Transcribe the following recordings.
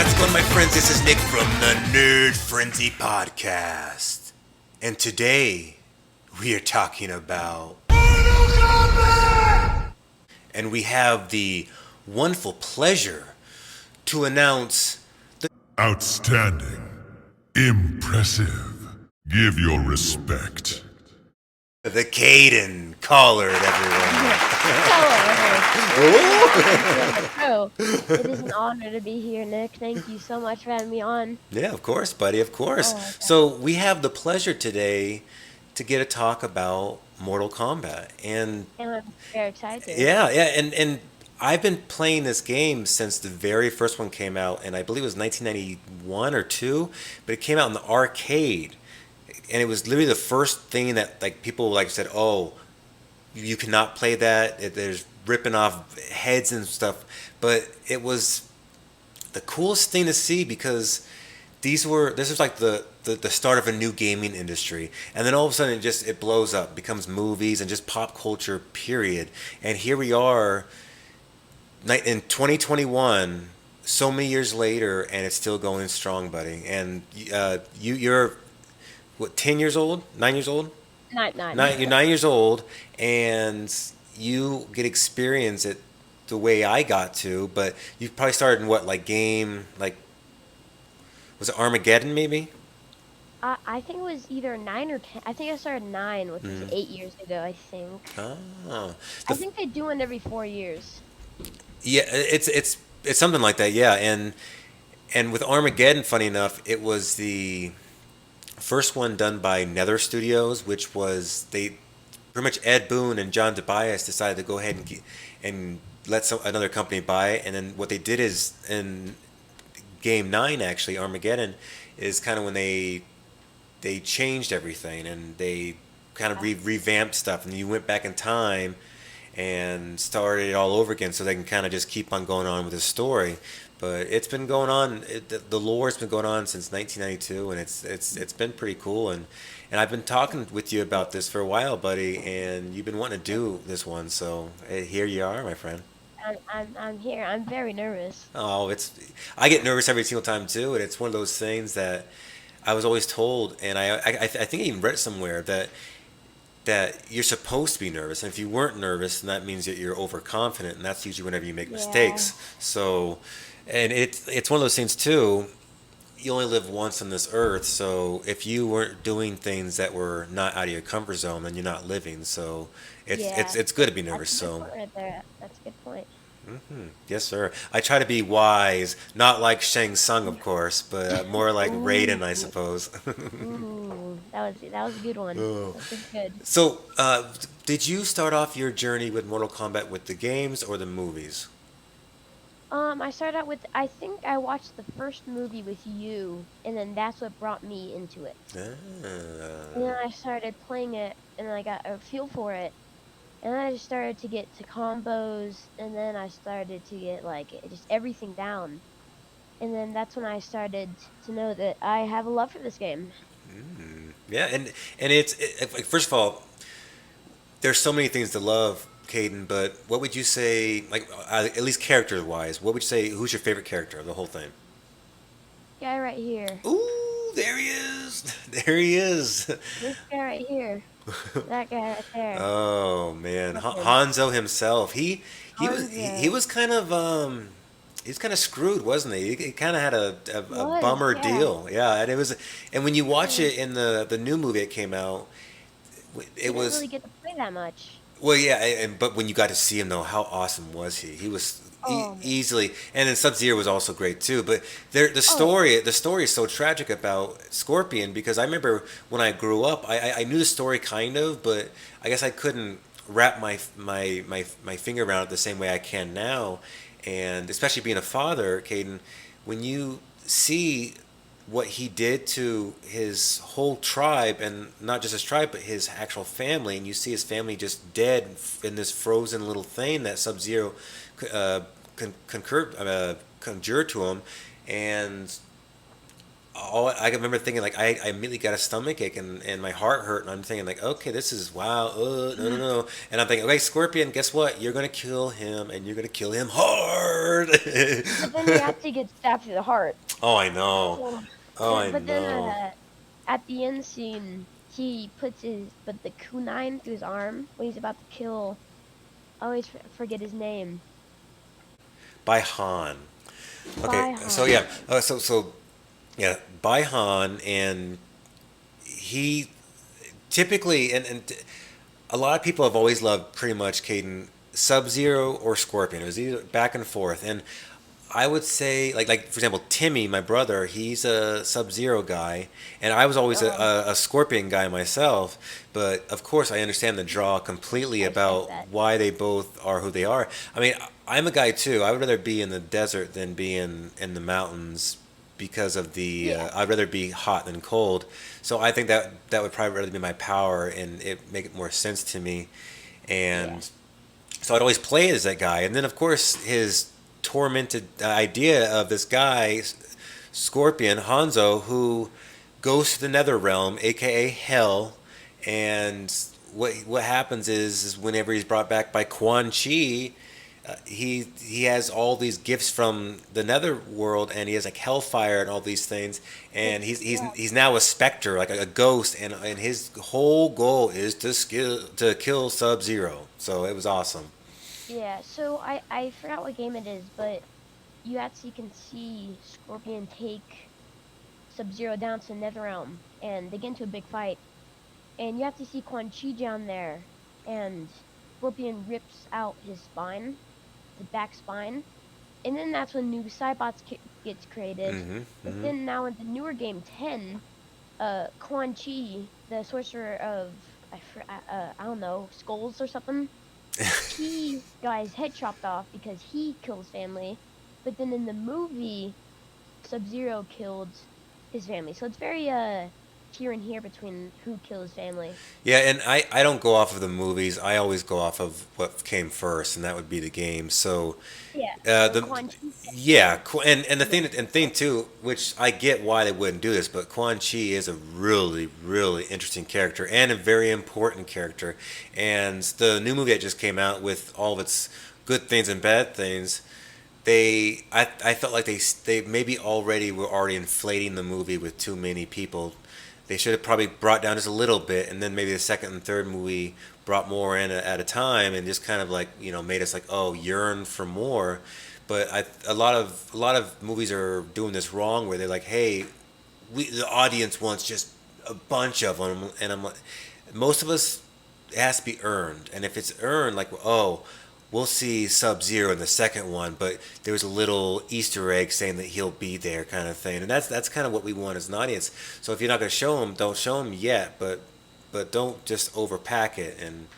How's it going, my friends? This is Nick from the Nerd Frenzy Podcast. And today, we are talking about Mortal Kombat! And we have the wonderful pleasure to announce Outstanding. Impressive. Give your respect. the Kaden caller, everyone. Hello. It is an honor to be here, Nick. Thank you so much for having me on. Yeah, of course, buddy, of course. Oh my God. So, we have the pleasure today to get a talk about Mortal Kombat. And And I'm very excited. yeah, and I've been playing this game since the very first one came out, and I believe it was 1991 or two, but it came out in the arcade, and it was literally the first thing that like people like said, "Oh, you cannot play that. There's ripping off heads and stuff," but it was the coolest thing to see because this was like the start of a new gaming industry, and then all of a sudden it blows up, becomes movies and just pop culture period, and here we are in 2021, so many years later, and it's still going strong, buddy. And you're what, 10 years old, 9 years old, Nine. you're 9 years old, and you get experience it the way I got to, but you probably started in what, like game, like, was it Armageddon maybe? I think it was either 9 or 10. I think I started 9, which was 8 years ago, I think. Oh, I the, think they do one every 4 years. yeah, it's something like that, yeah. And with Armageddon, funny enough, it was the first one done by Nether Studios, which was they pretty much Ed Boon and John Tobias decided to go ahead and let another company buy it, and then what they did is in Game 9, actually Armageddon, is kind of when they changed everything and they kind of revamped stuff, and you went back in time and started it all over again so they can kind of just keep on going on with the story. But it's been going on. The lore's been going on since 1992, and it's been pretty cool. And I've been talking with you about this for a while, buddy, and you've been wanting to do this one. So here you are, my friend. I'm here. I'm very nervous. Oh, I get nervous every single time too, and it's one of those things that I was always told, and I think I even read it somewhere that you're supposed to be nervous, and if you weren't nervous, then that means that you're overconfident, and that's usually whenever you make Yeah. mistakes. So, and it's one of those things too. You only live once on this earth, so if you weren't doing things that were not out of your comfort zone, then you're not living. So, Yeah. it's good to be That's nervous. a good So, point right there. That's a good point. yes, sir. I try to be wise, not like Shang Tsung, of course, but more like Ooh. Raiden, I suppose. Ooh. That was a good one. Oh. That was good. So, did you start off your journey with Mortal Kombat with the games or the movies? I started out with, I think I watched the first movie with you, and then that's what brought me into it. And then Ah. I started playing it, and then I got a feel for it. And then I just started to get to combos, and then I started to get like just everything down. And then that's when I started to know that I have a love for this game. Yeah, and like, first of all, there's so many things to love, Caden. But what would you say, like at least character wise, what would you say? Who's your favorite character of the whole thing? Guy right here. Ooh, there he is. There he is. This guy right here. That guy right there. Oh man, Love him. Hanzo himself. He Hanzo. was kind of he's kind of screwed, wasn't he? He kind of had a Was, bummer yeah. deal. Yeah, and when you watch Yeah. it in the new movie that came out, He it didn't was really get to play that much. well, yeah, and but when you got to see him though, how awesome was he? He was Oh man. easily, and then Sub Zero was also great too. But Oh yeah. the story is so tragic about Scorpion because I remember when I grew up, I knew the story kind of, but I guess I couldn't wrap my finger around it the same way I can now, and especially being a father, Caden, when you see what he did to his whole tribe, and not just his tribe but his actual family, and you see his family just dead in this frozen little thing that Sub Zero conjured to him, and all I remember thinking like I immediately got a stomach ache and my heart hurt and I'm thinking like okay this is wow no no no and I'm thinking okay Scorpion guess what you're gonna kill him and you're gonna kill him hard. But then he actually gets stabbed through the heart. Oh I know. Oh. Oh I But then know. at the end scene, he puts the kunai through his arm when he's about to kill. I always forget his name. By Han. Okay, By so yeah, Han. yeah, by Han, and he typically and a lot of people have always loved pretty much Caden Sub Zero or Scorpion. It was either back and forth, and I would say like for example Timmy, my brother, he's a Sub Zero guy, and I was always Oh, a Scorpion guy myself. But of course, I understand the draw completely I respect about that. why they both are who they are. I mean, I'm a guy too. I would rather be in the desert than be in the mountains because of the. Yeah, I'd rather be hot than cold. So I think that would probably rather be my power, and it make it more sense to me. yeah, And so I'd always play as that guy, and then of course his tormented idea of this guy, Scorpion Hanzo, who goes to the Nether Realm, aka Hell, and what happens is whenever he's brought back by Quan Chi, he has all these gifts from the Nether world, and he has like Hellfire and all these things, and yeah, he's now a specter, like a ghost, and his whole goal is to kill Sub Zero. So it was awesome. yeah. So I forgot what game it is, but you actually can see Scorpion take Sub-Zero down to Netherrealm, and they get into a big fight. And you have to see Quan Chi down there, and Scorpion rips out his spine, the back spine, and then that's when new Cybots gets created. Hmm. But Hmm. then now in the newer game 10, Quan Chi, the sorcerer of I don't know, skulls or something, he got his head chopped off because he killed his family. But then in the movie, Sub-Zero killed his family. So it's very here and here between who killed his family. Yeah, and I don't go off of the movies. I always go off of what came first, and that would be the game. So Yeah. So the Quan Chi. yeah, and the Yeah. thing too, which I get why they wouldn't do this, but Quan Chi is a really interesting character and a very important character. And the new movie that just came out with all of its good things and bad things, I felt like they maybe were already inflating the movie with too many people. They should have probably brought down just a little bit, and then maybe the second and third movie brought more in at a time, and just kind of like made us like yearn for more. But a lot of movies are doing this wrong, where they're like, hey, the audience wants just a bunch of them, and I'm like, most of us it has to be earned, and if it's earned, like we'll see Sub Zero in the second one, but there was a little Easter egg saying that he'll be there, kind of thing, and that's kind of what we want as an audience. So if you're not going to show him, don't show him yet, but don't just overpack it, and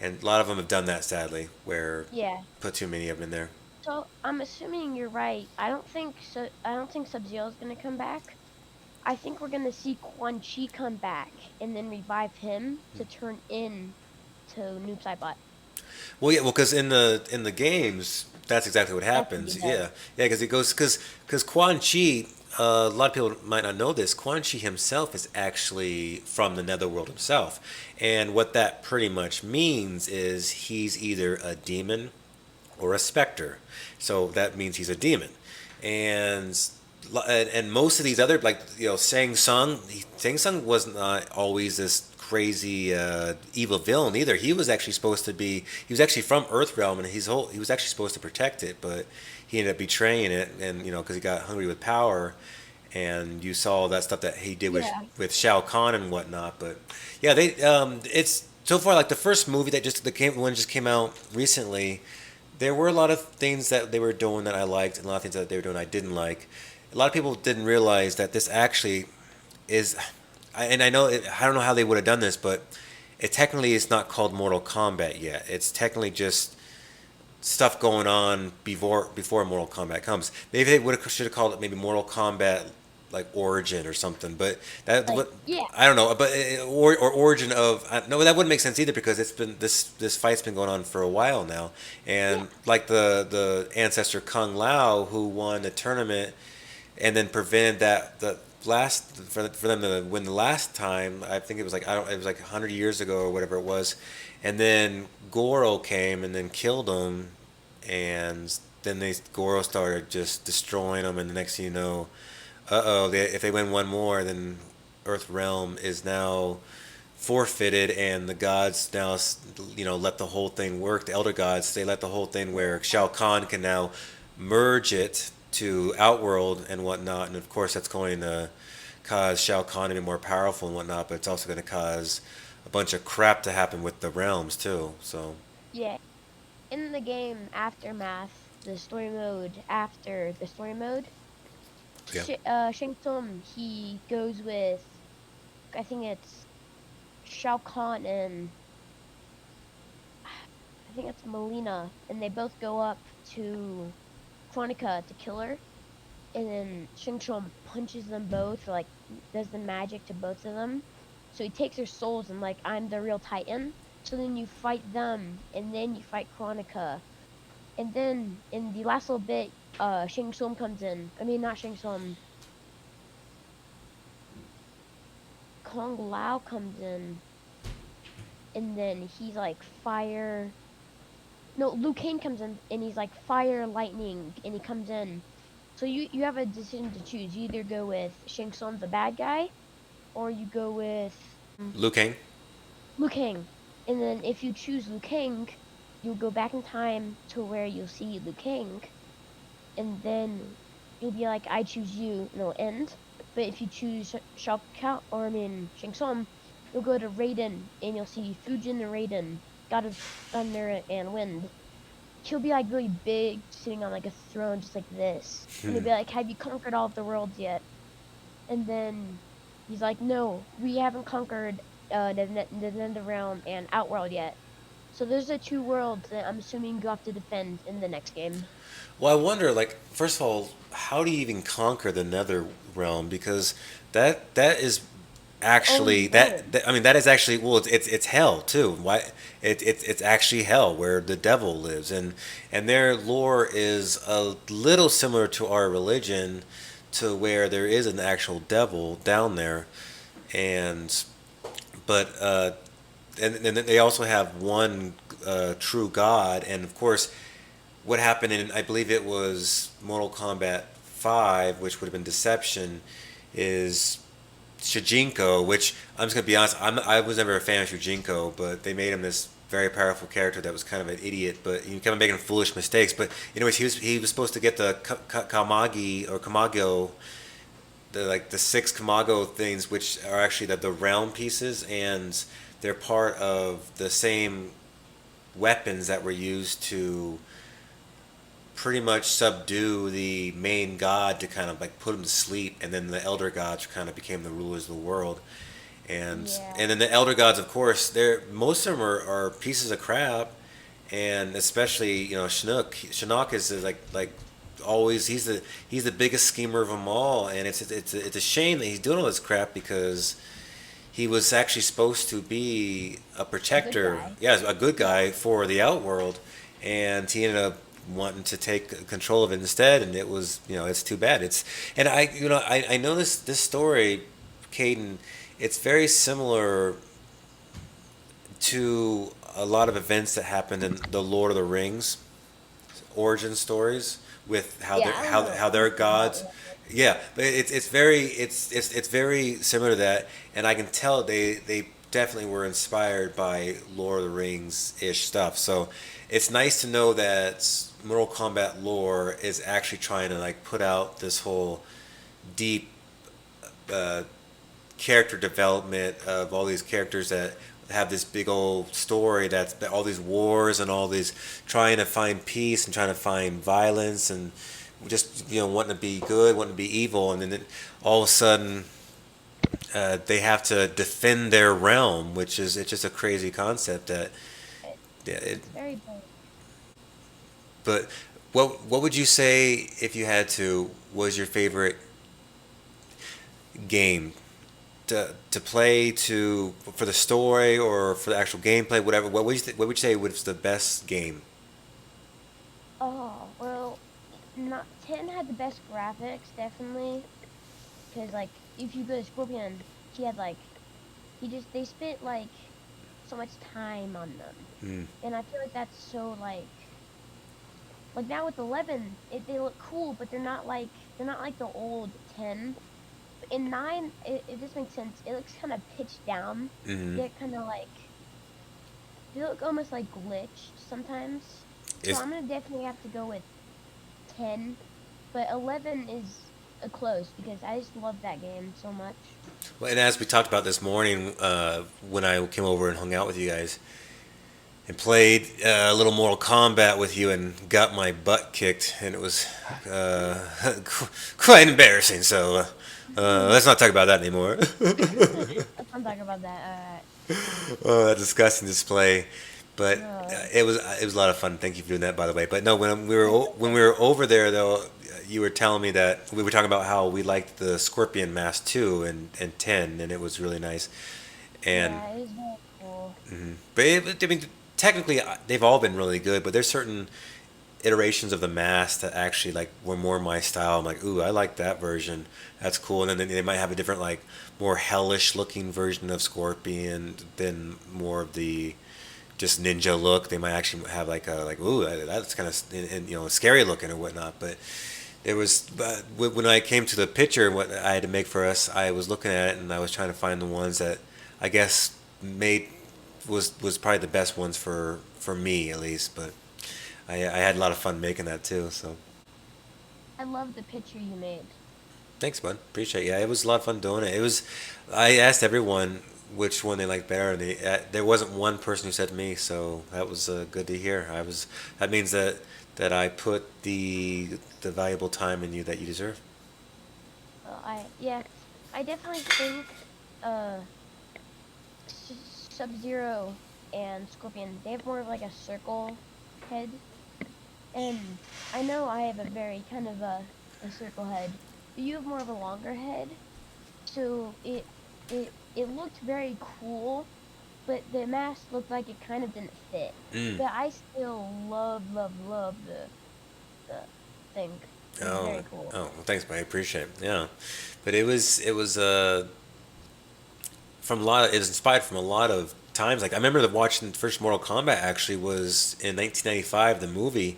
a lot of them have done that sadly, where Yeah. put too many of them in there. So I'm assuming you're right. I don't think so. I don't think Sub-Zero is gonna come back. I think we're gonna see Quan Chi come back and then revive him to turn in to Noob Saibot. Well, yeah, well, because in the games, that's exactly what That's what he happens. does. Yeah, yeah, because it goes because Quan Chi. A lot of people might not know this. Quan Chi himself is actually from the Netherworld himself, and what that pretty much means is he's either a demon or a specter. So that means he's a demon, and and most of these other like Sang Sung was not always this crazy evil villain either. He was actually supposed to be. He was actually from Earthrealm, and he was actually supposed to protect it, but he ended up betraying it, and because he got hungry with power. And you saw that stuff that he did Yeah. with Shao Kahn and whatnot. But yeah, they it's so far like the first movie that just came out recently. There were a lot of things that they were doing that I liked, and a lot of things that they were doing I didn't like. A lot of people didn't realize that this actually is, and I know I don't know how they would have done this, but it technically is not called Mortal Kombat yet. It's technically just stuff going on before Mortal Kombat comes. Maybe they would have should have called it maybe Mortal Kombat like Origin or something. But that Like what yeah, I don't know. But or Origin of no, that wouldn't make sense either because it's been this fight's been going on for a while now, yeah, and like the ancestor Kung Lao who won the tournament and then prevented that the last for them to win the last time. I think it was like I don't it was like 100 years ago or whatever it was, and then Goro came and then killed him, and then Goro started just destroying them, and the next thing you know, if they win one more, then Earth Realm is now forfeited, and the gods now let the whole thing work. The elder gods, they let the whole thing where Shao Kahn can now merge it to Outworld and whatnot, and of course that's going to cause Shao Kahn to be more powerful and whatnot, but it's also going to cause a bunch of crap to happen with the realms too. So Yeah. In the game Aftermath, the story mode after the story mode, yeah. Shang Tsung, he goes with, I think it's Shao Kahn and I think it's Melina, and they both go up to Chronica to kill her, and then Shang Tsung punches them both, or like does the magic to both of them. So he takes their souls and like, I'm the real Titan. So then you fight them, and then you fight Chronica, and then in the last little bit, Shang Tsung comes in. I mean, not Shang Tsung. Kong Lao comes in, and then he's like fire. No, Liu Kang comes in, and he's like fire, lightning, and he comes in. So you have a decision to choose. You either go with Shang Tsung, the bad guy, or you go with Liu Kang. Liu Kang. And then if you choose Liu Kang, you'll go back in time to where you'll see Liu Kang, and then you'll be like, I choose you, and it'll end. But if you choose Shao Kahn, or I mean Shang Tsung, you'll go to Raiden, and you'll see Fujin and Raiden, God of Thunder and Wind. He'll be like really big, sitting on like a throne, just like this. And he'll be like, have you conquered all of the worlds yet? And then he's like, no, we haven't conquered the Netherrealm and Outworld yet. So those are two worlds that I'm assuming you have to defend in the next game. Well, I wonder, like, first of all, how do you even conquer the Nether Realm? Because that is Only actually one. I mean, that is actually well, it's hell too. Why it's actually hell where the devil lives, and their lore is a little similar to our religion, to where there is an actual devil down there, and but and then they also have one true God, and of course what happened in I believe it was Mortal Kombat 5, which would have been Deception, is Shujinko, which I'm just gonna be honest, I was never a fan of Shujinko, but they made him this very powerful character that was kind of an idiot, but he kept making foolish mistakes. But anyways, he was supposed to get the Kamagi or Kamago, the six Kamago things, which are actually the realm pieces, and they're part of the same weapons that were used to pretty much subdue the main god, to kind of like put him to sleep, and then the elder gods kind of became the rulers of the world. and Yeah. and then the elder gods, of course, they're most of them are pieces of crap, and especially Shinnok is like always he's the biggest schemer of them all, and it's a shame that he's doing all this crap, because he was actually supposed to be a A good protector, guy. yeah, a good Yeah. guy for the outworld, and he ended up wanting to take control of it instead, and it was, it's too bad. And I noticed this story, Caden, it's very similar to a lot of events that happened in the Lord of the Rings origin stories, with how Yeah, they're I don't know how their anything about gods. it. Yeah, but it's very similar to that, and I can tell they definitely were inspired by Lord of the Rings ish stuff. So it's nice to know that Mortal Kombat lore is actually trying to like put out this whole deep uh, character development of all these characters that have this big old story, that's all these wars and all these trying to find peace and trying to find violence, and just wanting to be good, wanting to be evil, and then all of a sudden they have to defend their realm, which is it's just a crazy concept that It, yeah, it's very bold. but what would you say, if you had to, was your favorite game to play, to for the story or for the actual gameplay, whatever? What would you say was the best game? Oh, well, not 10 had the best graphics, definitely. Because, like, if you go to Scorpion, he had, like, they spent, like, so much time on them. Mm. And I feel like that's so, like now with 11, they look cool, but they're not like the old 10. In 9, it just makes sense. It looks kind of pitched down. Mm. They're kind of like, they look almost like glitched sometimes. So It's I'm gonna definitely have to go with 10, but 11 is a close because I just love that game so much. Well, and as we talked about this morning, when I came over and hung out with you guys and played a little Mortal Kombat with you and got my butt kicked, and it was uh, quite embarrassing. So let's not talk about that anymore. Let's not talk about that. Oh, that disgusting display. But Uh, it was a lot of fun. Thank you for doing that, by the way. But no, when we were over there though, you were telling me that we were talking about how we liked the Scorpion mask too, and 10, and it was really nice. And yeah, it was very cool. but I mean, technically they've all been really good. But there's certain iterations of the mask that actually like were more my style. I'm like, ooh, I like that version. That's cool. And then they might have a different like more hellish looking version of Scorpion than more of the just ninja look. They might actually have like a like ooh that's kind of you know scary looking or whatnot. But there was when I came to the picture and what I had to make for us, I was looking at it and I was trying to find the ones that I guess made was probably the best ones for me at least. But I had a lot of fun making that too. So I love the picture you made. thanks, bud. Appreciate it. Yeah, it was a lot of fun doing it. It was. I asked everyone which one they liked better, and there wasn't one person who said me. So that was good to hear. I was. That means that I put the valuable time in you that you deserve. Yeah, I definitely think uh, Sub Zero and Scorpion, they have more of like a circle head. And I know I have a very kind of a circle head, but you have more of a longer head. So it looked very cool, but the mask looked like it kind of didn't fit. Mm. But I still love the thing. It was Oh, very cool. oh, well, thanks, buddy. I appreciate it. Yeah, but it was from a lot. It was inspired from a lot of times. Like I remember watching the first Mortal Kombat actually was in 1995, the movie,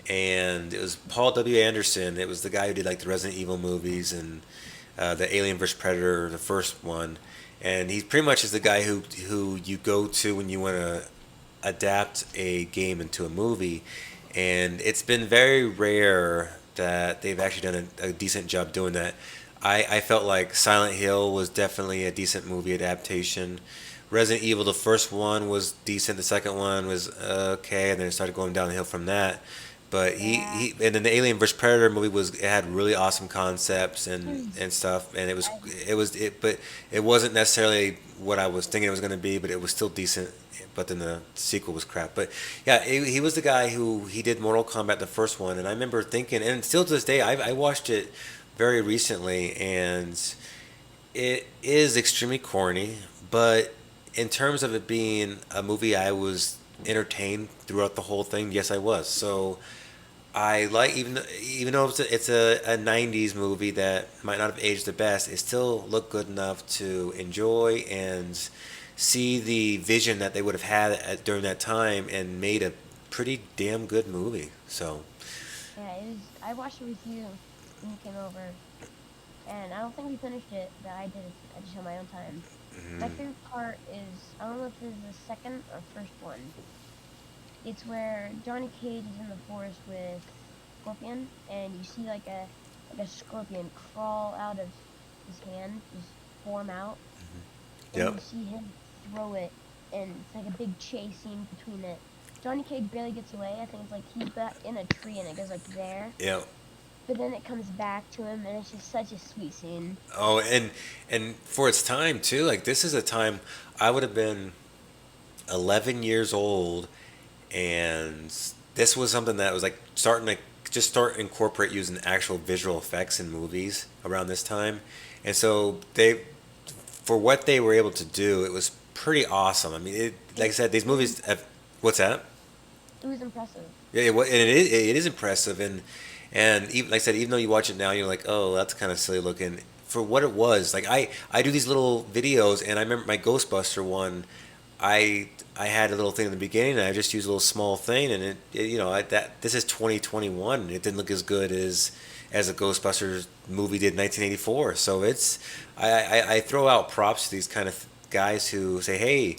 and it was Paul W. Anderson. It was the guy who did like the Resident Evil movies and the Alien vs Predator, the first one, and he pretty much is the guy who you go to when you want to adapt a game into a movie, and it's been very rare that they've actually done a decent job doing that. I felt like Silent Hill was definitely a decent movie adaptation. Resident Evil, the first one was decent. The second one was okay, and then it started going downhill from that. But Yeah. and then the Alien vs Predator movie was it had really awesome concepts Hmm. and stuff, and I, but it wasn't necessarily what I was thinking it was going to be, but it was still decent. But then the sequel was crap. But yeah, he was the guy who he did Mortal Kombat the first one, and I remember thinking, and still to this day, I watched it very recently, and it is extremely corny, but in terms of it being a movie I was entertained throughout the whole thing, yes, I was. So I like even though it's a 90s movie that might not have aged the best, it still looked good enough to enjoy and see the vision that they would have had during that time and made a pretty damn good movie. So, yeah, it was. I watched it with you when you came over, and I don't think we finished it, but I did. I just on my own time. My favorite part is I don't know if this is the second or first one. It's where Johnny Cage is in the forest with Scorpion, and you see like a scorpion crawl out of his hand, just form out, and yep, you see him throw it, and it's like a big chase scene between it. Johnny Cage barely gets away. I think it's like he's back in a tree, and it goes like there, yep. but then it comes back to him, and it's just such a sweet scene. Oh, and for its time too, like this is a time I would have been 11 years old, and this was something that was like starting to just start incorporate using actual visual effects in movies around this time, and so they for what they were able to do, it was pretty awesome. I mean, like I said, these It was movies have what's that? it was impressive. Yeah, and it is impressive, And even like I said, even though you watch it now, you're like, oh, that's kind of silly looking. For what it was, like I do these little videos, and I remember my Ghostbuster one. I had a little thing in the beginning, and I just used a little small thing, and that this is 2021, and it didn't look as good as a Ghostbusters movie did in 1984. So I throw out props to these kind of guys who say, hey,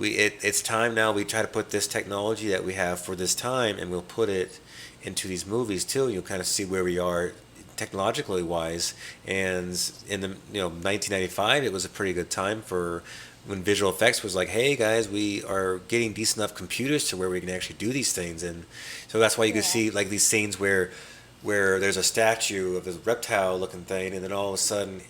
it's time now. We try to put this technology that we have for this time, and we'll put it into these movies too. You'll kind of see where we are technologically wise. And in the 1995, it was a pretty good time for when visual effects was like, hey guys, we are getting decent enough computers to where we can actually do these things. And so that's why you can Yeah. see like these scenes where there's a statue of this reptile looking thing, and then all of a sudden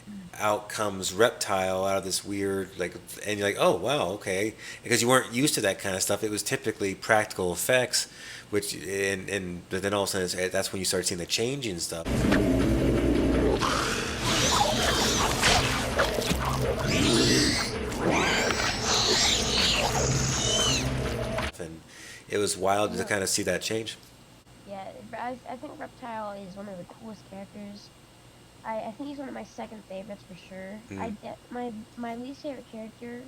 out comes reptile out of this weird like, and you're like, oh wow, okay, because you weren't used to that kind of stuff. It was typically practical effects, which and but then all of a sudden that's when you start seeing the change and stuff. And it was wild to Yeah. kind of see that change. Yeah, I think Reptile is one of the coolest characters. I think he's one of my second favorites for sure. Mm. My least favorite character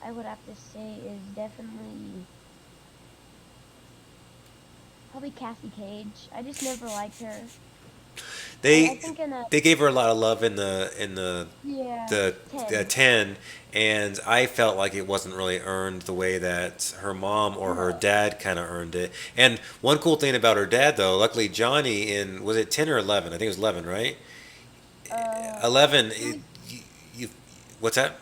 I would have to say is definitely probably Cassie Cage. I just never liked her. I They think in a they gave her a lot of love in the yeah the, the 10. 10, and I felt like it wasn't really earned the way that her mom or her No. dad kind of earned it. And one cool thing about her dad though, luckily Johnny in, was it 10 or 11? I think it was 11, right? Uh, 11, tell me you, what's that?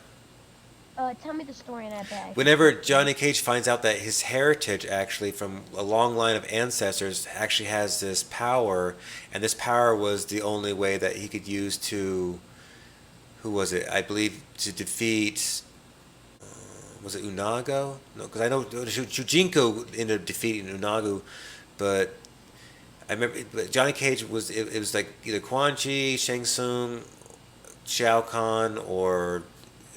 tell me the story and I bet I can Whenever say it too. Johnny Cage finds out that his heritage actually from a long line of ancestors actually has this power, and this power was the only way that he could use to, who was it? I believe to defeat, was it Unago? No, because I know Shujinko ended up defeating Unago, but I remember but Johnny Cage was, it was like either Quan Chi, Shang Tsung, Shao Kahn, or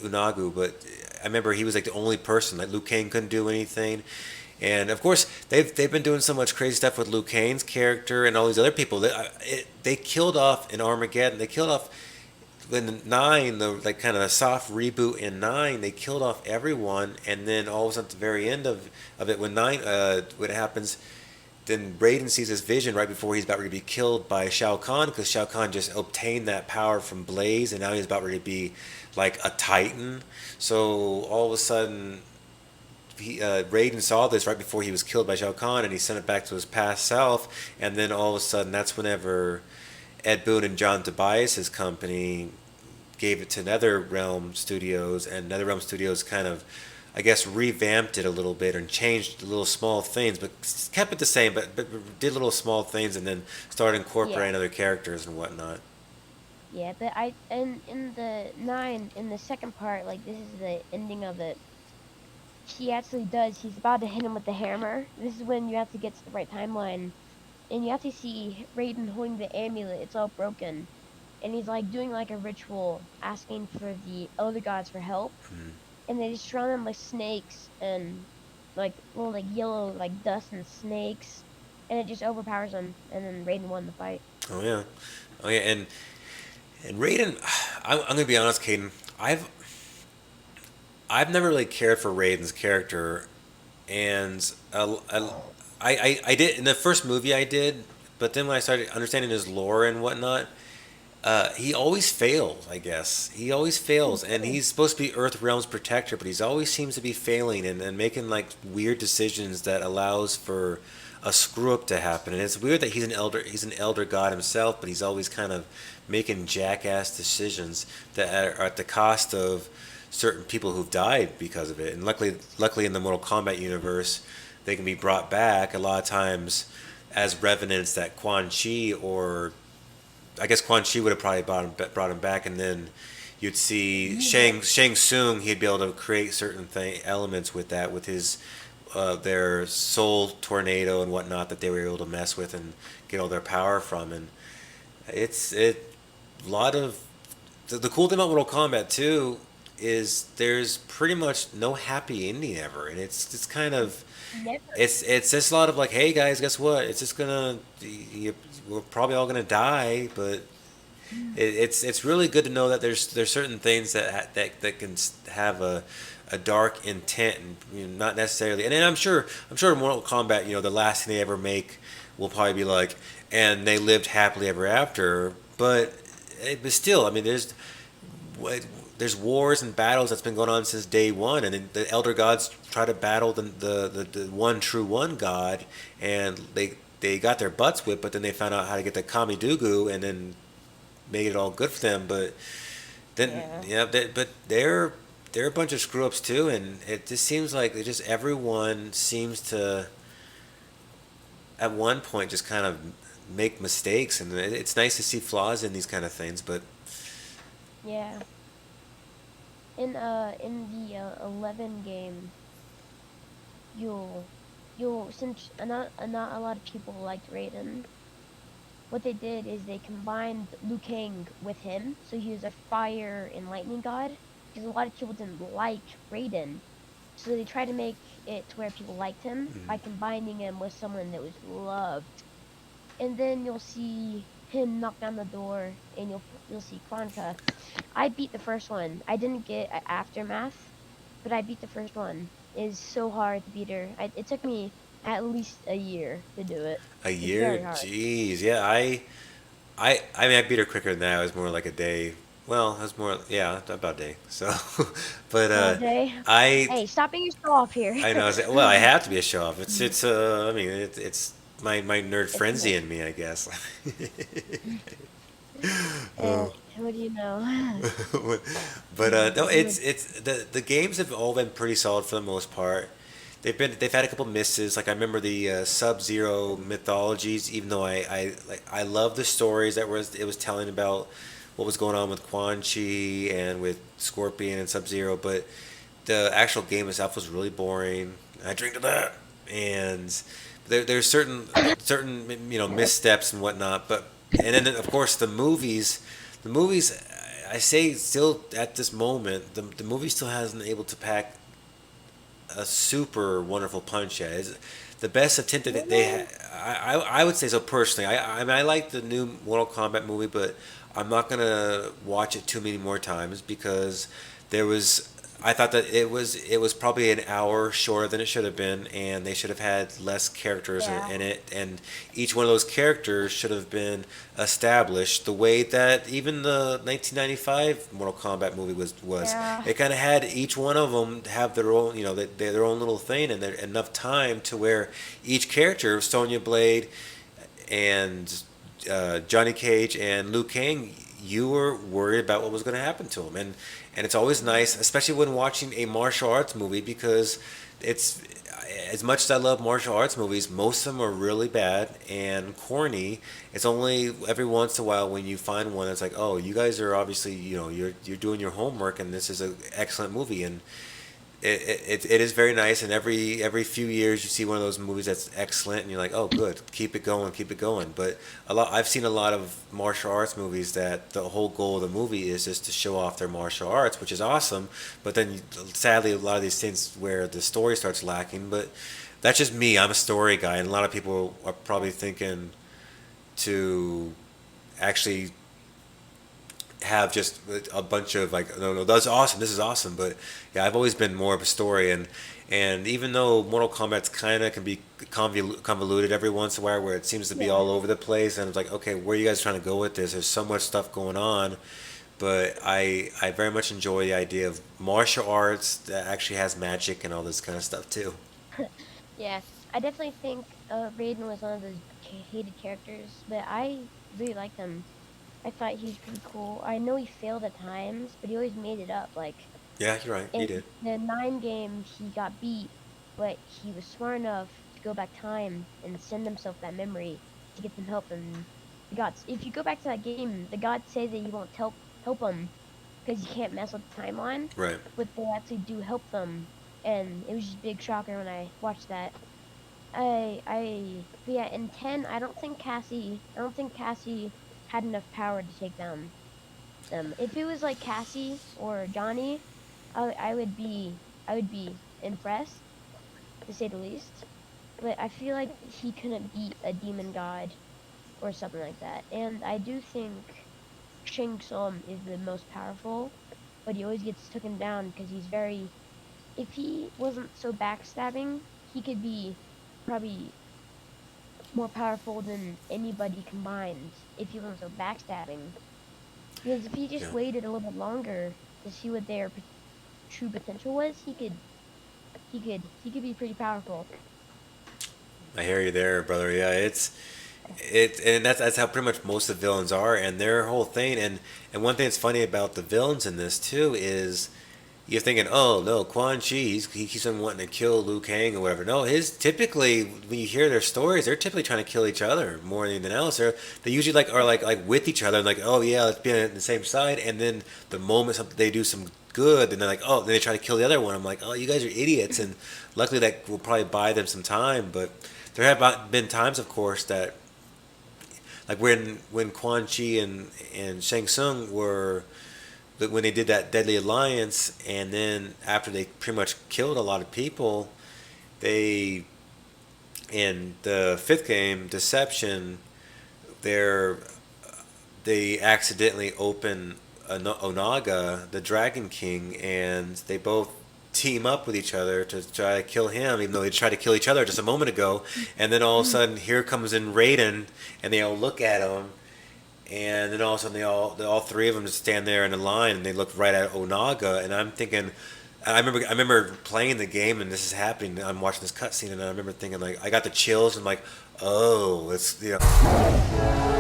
Unagu, but I remember he was like the only person. Like Liu Kang couldn't do anything, and of course they've been doing so much crazy stuff with Liu Kang's character and all these other people. They killed off in Armageddon. They killed off in nine, the like kind of a soft reboot in nine. They killed off everyone, and then all of a sudden at the very end of it, when nine when it happens, then Raiden sees his vision right before he's about ready to be killed by Shao Kahn, because Shao Kahn just obtained that power from Blaze, and now he's about ready to be like a Titan. So all of a sudden, Raiden saw this right before he was killed by Shao Kahn, and he sent it back to his past self. And then all of a sudden, that's whenever Ed Boon and John Tobias' company gave it to NetherRealm Studios, and NetherRealm Studios kind of, I guess, revamped it a little bit and changed little small things, but kept it the same, but did little small things, and then started Yeah. incorporating other characters and whatnot. Yeah, but I and in the 9 in the second part, like this is the ending of it. He actually does. He's about to hit him with the hammer. This is when you have to get to the right timeline, and you have to see Raiden holding the amulet. It's all broken, and he's like doing like a ritual, asking for the elder gods for help, Mm. and they just surround him with snakes and like little like yellow like dust and snakes, and it just overpowers him, and then Raiden won the fight. Oh yeah, oh yeah, and Raiden, I'm gonna be honest, Caden. I've never really cared for Raiden's character, and I did in the first movie I did, but then when I started understanding his lore and whatnot, he always fails. I guess he always fails, and he's supposed to be Earth Realm's protector, but he's always seems to be failing and making like weird decisions that allows for a screw up to happen. And it's weird that he's an elder. He's an elder god himself, but he's always kind of making jackass decisions that are at the cost of certain people who've died because of it. And luckily in the Mortal Kombat universe, they can be brought back a lot of times as revenants that Quan Chi, or I guess Quan Chi would have probably brought him back, and then you'd see Yeah. Shang Tsung. He'd be able to create certain elements with that, with his their soul tornado and whatnot that they were able to mess with and get all their power from. And it's a lot of the cool thing about Mortal Kombat too is there's pretty much no happy ending ever, and it's kind of Never. it's just a lot of like, hey guys, guess what? It's just gonna we're probably all gonna die, but it's really good to know that there's certain things that can have a dark intent, and not necessarily. And then I'm sure Mortal Kombat, the last thing they ever make will probably be like, and they lived happily ever after. But still, I mean, there's wars and battles that's been going on since day one, and then the elder gods try to battle the one true one god, and they got their butts whipped, but then they found out how to get the Kami Dugu, and then made it all good for them. But then, Yeah. yeah, but they're a bunch of screw ups too, and it just seems like everyone seems to at one point just kind of make mistakes, and it's nice to see flaws in these kind of things. But Yeah. In the 11 game, you'll since not a lot of people liked Raiden, what they did is they combined Liu Kang with him, so he was a fire and lightning god. Because a lot of people didn't like Raiden, so they tried to make it to where people liked him by combining him with someone that was loved. And then you'll see him knock down the door, and you'll see Kronka. I beat the first one. I didn't get Aftermath, but I beat the first one. It's so hard to beat her. It took me at least a year to do it. a It's year, very hard. jeez, yeah, I mean, I beat her quicker than that. It was more like a day. Well, it was more, yeah, about a day. So, but All day. I Hey, stop being a show off here. I know. Well, I have to be a show off. It's I mean, it's my nerd It's frenzy in me, I guess. uh, Oh. what do you know? But no, You would. it's the games have all been pretty solid for the most part. They've had a couple misses. Like I remember the Sub Zero mythologies. Even though I love the stories that it was telling about what was going on with Quan Chi and with Scorpion and Sub Zero, but the actual game itself was really boring. I drink to that, and there's certain missteps and whatnot. But and then of course the movies. I say still at this moment the movie still hasn't able to pack a super wonderful punch yet. It's the best attempt that Really? I would say so personally. I mean, I like the new Mortal Kombat movie, but I'm not gonna watch it too many more times because there was. I thought that it was probably an hour shorter than it should have been, and they should have had less characters Yeah. in it, and each one of those characters should have been established the way that even the 1995 Mortal Kombat movie was. Yeah. It kind of had each one of them have their own, their own little thing, and there enough time to where each character, Sonya Blade and Johnny Cage and Liu Kang, you were worried about what was going to happen to them, and it's always nice, especially when watching a martial arts movie, because it's as much as I love martial arts movies, most of them are really bad and corny. It's only every once in a while when you find one that's like, oh, you guys are obviously, you're doing your homework, and this is an excellent movie, and it is very nice. And every few years you see one of those movies that's excellent, and you're like, oh, good, keep it going. But I've seen a lot of martial arts movies that the whole goal of the movie is just to show off their martial arts, which is awesome. But then sadly, a lot of these things where the story starts lacking. But that's just me. I'm a story guy, and a lot of people are probably thinking to actually have just a bunch of like, no, no, that's awesome, this is awesome. But yeah, I've always been more of a story, and even though Mortal Kombat's kind of can be convoluted every once in a while, where it seems to be Yeah. all over the place, and it's like, okay, where are you guys trying to go with this? There's so much stuff going on, but I very much enjoy the idea of martial arts that actually has magic and all this kind of stuff too. Yeah. I definitely think Raiden was one of those hated characters, but I really liked him. I thought he was pretty cool. I know he failed at times, but he always made it up. Like Yeah, you're right, in he did. the 9 game, he got beat, but he was smart enough to go back time and send himself that memory to get them help. And the gods, if you go back to that game, the gods say that you won't help them because you can't mess with the timeline, Right. but they actually do help them. And it was just a big shocker when I watched that. But yeah, in 10, I don't think Cassie had enough power to take down them. If it was like Cassie or Johnny, I would be impressed, to say the least. But I feel like he couldn't beat a demon god or something like that. And I do think Shang Tsung is the most powerful, but he always gets taken down because he's very. If he wasn't so backstabbing, he could be probably more powerful than anybody combined if he wasn't so backstabbing. Because if he just Yeah. waited a little bit longer to see what their true potential was, he could be pretty powerful. I hear you there, brother. Yeah, and that's how pretty much most of the villains are, and their whole thing. And one thing that's funny about the villains in this too is you're thinking, oh no, Quan Chi, he keeps on wanting to kill Liu Kang or whatever. No, his typically when you hear their stories, they're typically trying to kill each other more than anything else. They usually like are like with each other, like oh yeah, let's be on the same side. And then the moment something they do some good, and they're like oh, then they try to kill the other one. I'm like oh, you guys are idiots. And luckily that will probably buy them some time, but there have been times, of course, that like when Quan Chi and Shang Tsung were when they did that Deadly Alliance, and then after they pretty much killed a lot of people, they in the fifth game Deception, they they accidentally open Onaga, the Dragon King, and they both team up with each other to try to kill him, even though they tried to kill each other just a moment ago. And then all of a sudden, here comes in Raiden, and they all look at him, and then all of a sudden, all three of them just stand there in a line, and they look right at Onaga, and I'm thinking. I remember playing the game and this is happening. I'm watching this cutscene and I remember thinking like I got the chills and like, oh, it's you know.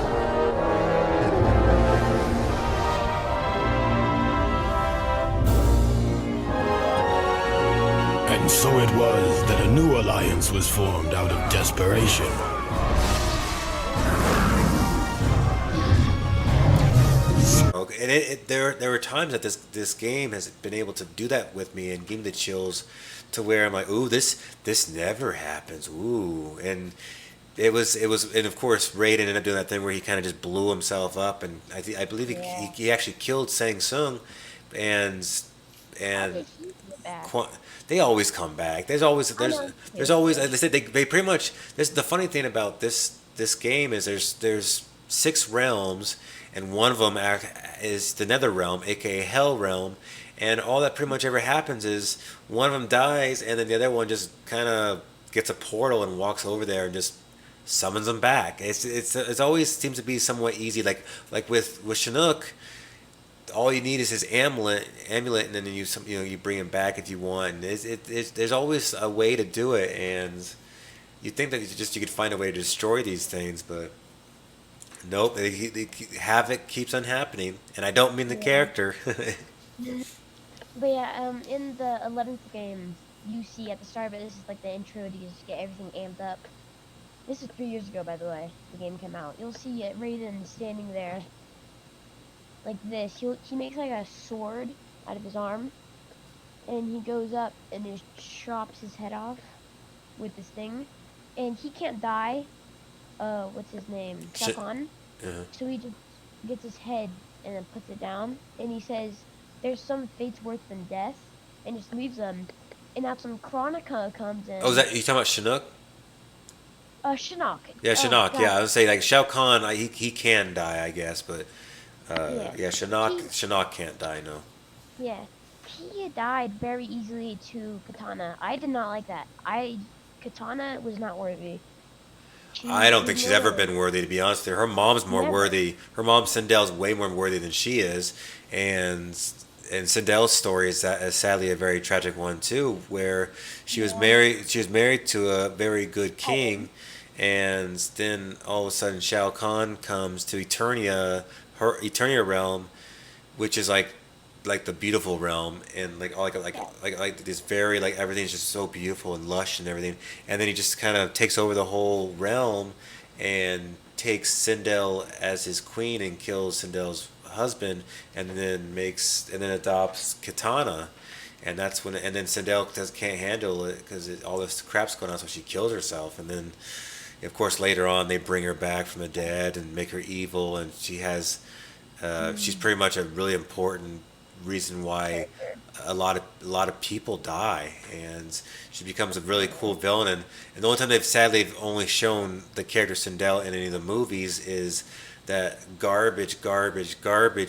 And so it was that a new alliance was formed out of desperation. Okay, and there were times that this game has been able to do that with me and give me the chills, to where I'm like, ooh, this never happens, ooh, and and of course Raiden ended up doing that thing where he kind of just blew himself up, and I believe Yeah. he actually killed Sang Sung, and How and did he get back? Qua- they always come back. I know. There's always like I said they pretty much this the funny thing about this game is there's six realms and one of them is the Nether realm, aka Hell realm, and all that pretty much ever happens is one of them dies and then the other one just kind of gets a portal and walks over there and just summons them back. It's always seems to be somewhat easy like with Chinook, all you need is his amulet, and then you bring him back if you want. And there's always a way to do it, and you think that you could find a way to destroy these things, but nope. Havoc keeps on happening, and I don't mean the Yeah. character. But yeah, in the 11th game, you see at the start of it, this is like the intro to just get everything amped up. This is 3 years ago, by the way. The game came out. You'll see Raiden standing there like this. He makes like a sword out of his arm, and he goes up and just chops his head off with this thing, and he can't die. What's his name? Shao Shit. Kahn. uh So he just gets his head and then puts it down, and he says, "There's some fates worse than death," and just leaves them. And that's when Chronica comes Oh, is in. that you talking about Chinook? Shinnok. Yeah, Oh Shinnok. Yeah, God, I would say like Shao Kahn. He can die, I guess, but yeah. yeah, He Shinnok can't die. No. Yeah, he died very easily to Katana. I did not like that. Katana was not worthy. I don't She's think she's ever literally been worthy, to be honest with you. Her mom's more never. worthy. Her mom Sindel's way more worthy than she is, and Sindel's story is sadly a very tragic one too, where Yeah, she was married to a very good Kaden. king, and then all of a sudden Shao Kahn comes to Eternia, her Eternia realm, which is like the beautiful realm, and like all Yeah. like this very like everything's just so beautiful and lush and everything, and then he just kind of takes over the whole realm and takes Sindel as his queen and kills Sindel's husband, and then adopts Katana, and that's when and then Sindel just can't handle it because all this crap's going on, so she kills herself, and then of course later on they bring her back from the dead and make her evil, and she's Mm. pretty much a really important reason why a lot of people die, and she becomes a really cool villain. And the only time they've only shown the character Sindel in any of the movies is that garbage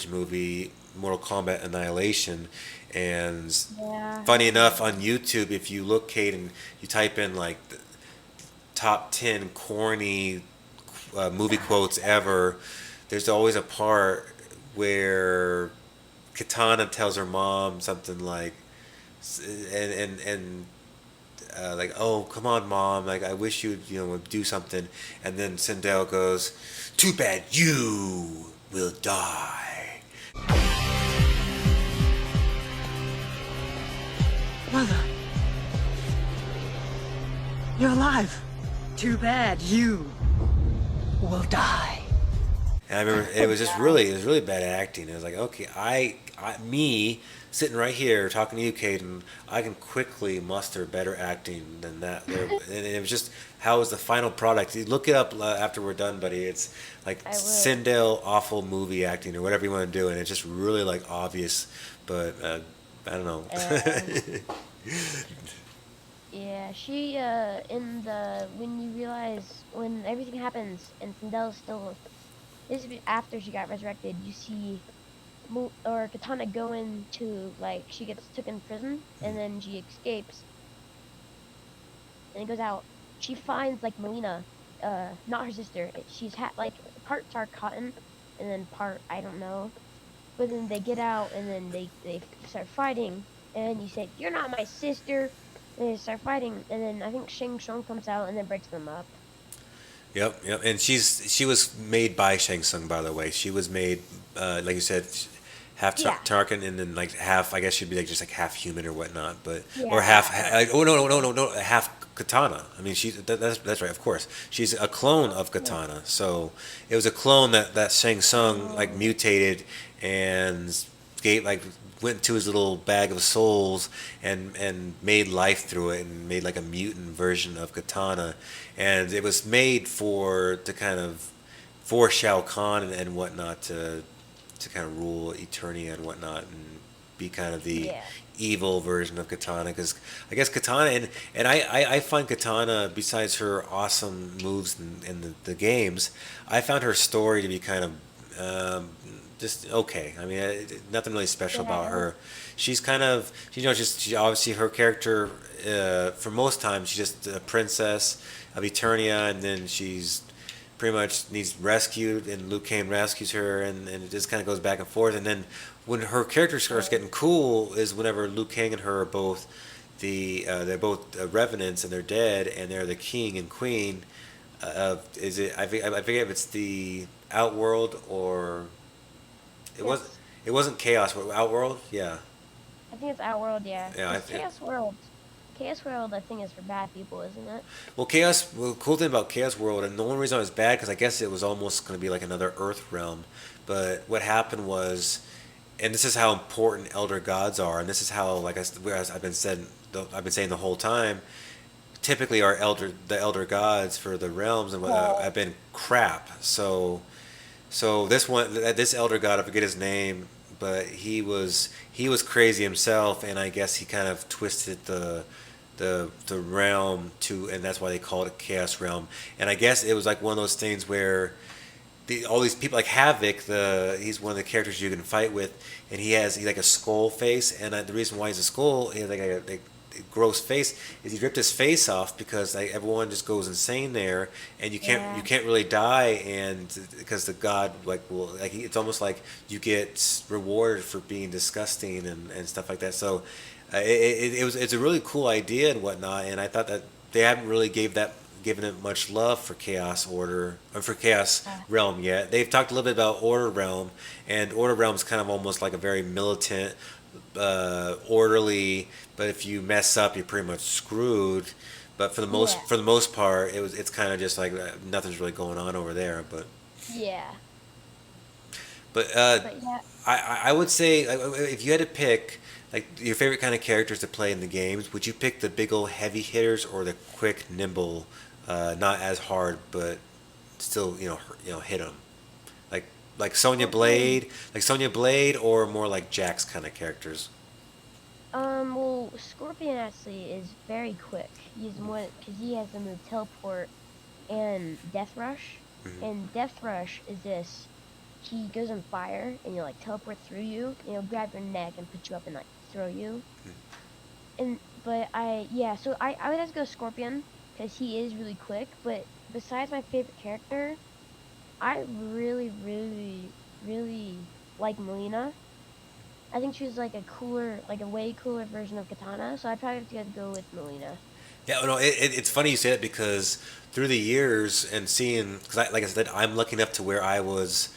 movie, Mortal Kombat Annihilation. And Yeah. funny enough, on YouTube, if you look, Kate, and you type in like the top 10 corny movie quotes ever, there's always a part where Katana tells her mom something like, and like, oh, come on, mom, like I wish you'd would do something, and then Sindel goes, too bad you will die. Mother, you're alive. Too bad you will die. And I remember it was really bad acting. It was like, okay, me sitting right here talking to you, Caden, I can quickly muster better acting than that. And it was just how was the final product. You look it up after we're done, buddy. It's like I will. Sindel awful movie acting or whatever you want to do, and it's just really like obvious. But I don't know. Yeah, she in the when you realize when everything happens and Sindel's still this is after she got resurrected. You see or Katana go into like she gets took in prison and then she escapes and goes out. She finds like Melina, not her sister. She's like parts are cotton and then part I don't know. But then they get out and then they start fighting and you say you're not my sister. And they start fighting and then I think Shang Tsung comes out and then breaks them up. Yep. And she was made by Shang Tsung, by the way. She was made, like you said, half Yeah. Tarkin, and then like half. I guess she'd be like just like half human or whatnot, but or Yeah. like, oh no, half Katana. I mean, that's right. Of course, she's a clone of Katana. So it was a clone that Shang Tsung like mutated and gave like went to his little bag of souls and made life through it and made like a mutant version of Katana, and it was made to kind of for Shao Kahn and whatnot to kind of rule Eternia and whatnot and be kind of the Yeah. evil version of Katana, because I guess Katana and I find Katana, besides her awesome moves in the games, I found her story to be kind of just okay. I mean, nothing really special about Yeah. her. She's kind of, she obviously her character, for most times, she's just a princess of Eternia, and then she's pretty much needs rescued, and Liu Kang rescues her, and it just kind of goes back and forth. And then when her character starts getting cool is whenever Liu Kang and her are both they're both revenants, and they're dead, and they're the king and queen of, is it, I forget if it's the Outworld or it was Yes. it wasn't Chaos Outworld, yeah. I think it's Outworld, yeah. Yeah, I 'Cause think- Chaos World. Chaos World, I think, is for bad people, isn't it? Well, the cool thing about Chaos World, and the only reason it was bad, because I guess it was almost going to be like another Earth realm. But what happened was, and this is how important Elder Gods are, and this is how, like as I've been saying the whole time. Typically, the Elder Gods for the realms and what have been crap. So this Elder God, I forget his name, but he was crazy himself, and I guess he kind of twisted the realm to, and that's why they called it Chaos Realm. And I guess it was like one of those things where all these people like Havoc, he's one of the characters you can fight with, and he's like a skull face, and the reason why he's a skull, he has like a gross face, is he ripped his face off because like everyone just goes insane there, and you can't really die, and because the god like will like it's almost like you get rewarded for being disgusting and stuff like that. So it's a really cool idea and whatnot, and I thought that they haven't really given it much love for Chaos Order or for Chaos Realm yet. They've talked a little bit about Order Realm, and Order Realm's kind of almost like a very militant, orderly. But if you mess up, you're pretty much screwed. But for the most part, it's kind of just like nothing's really going on over there. Yeah. But But yeah. I would say if you had to pick like your favorite kind of characters to play in the games, would you pick the big old heavy hitters or the quick, nimble, not as hard but still hit them? Like Like Sonya Hopefully, Blade, or more like Jax kind of characters. well, Scorpion actually is very quick. He's more because he has the move teleport and Death Rush. And Death Rush is this: he goes on fire and he'll like teleport through you, and he'll grab your neck and put you up and like throw you. And but so I would have to go Scorpion because he is really quick. But besides my favorite character, I really like Melina. I think she's like like a way cooler version of Katana. So I'd probably have to go with Melina. Yeah, no, it's funny you say that because through the years and seeing, because like I said, I'm lucky enough to where I was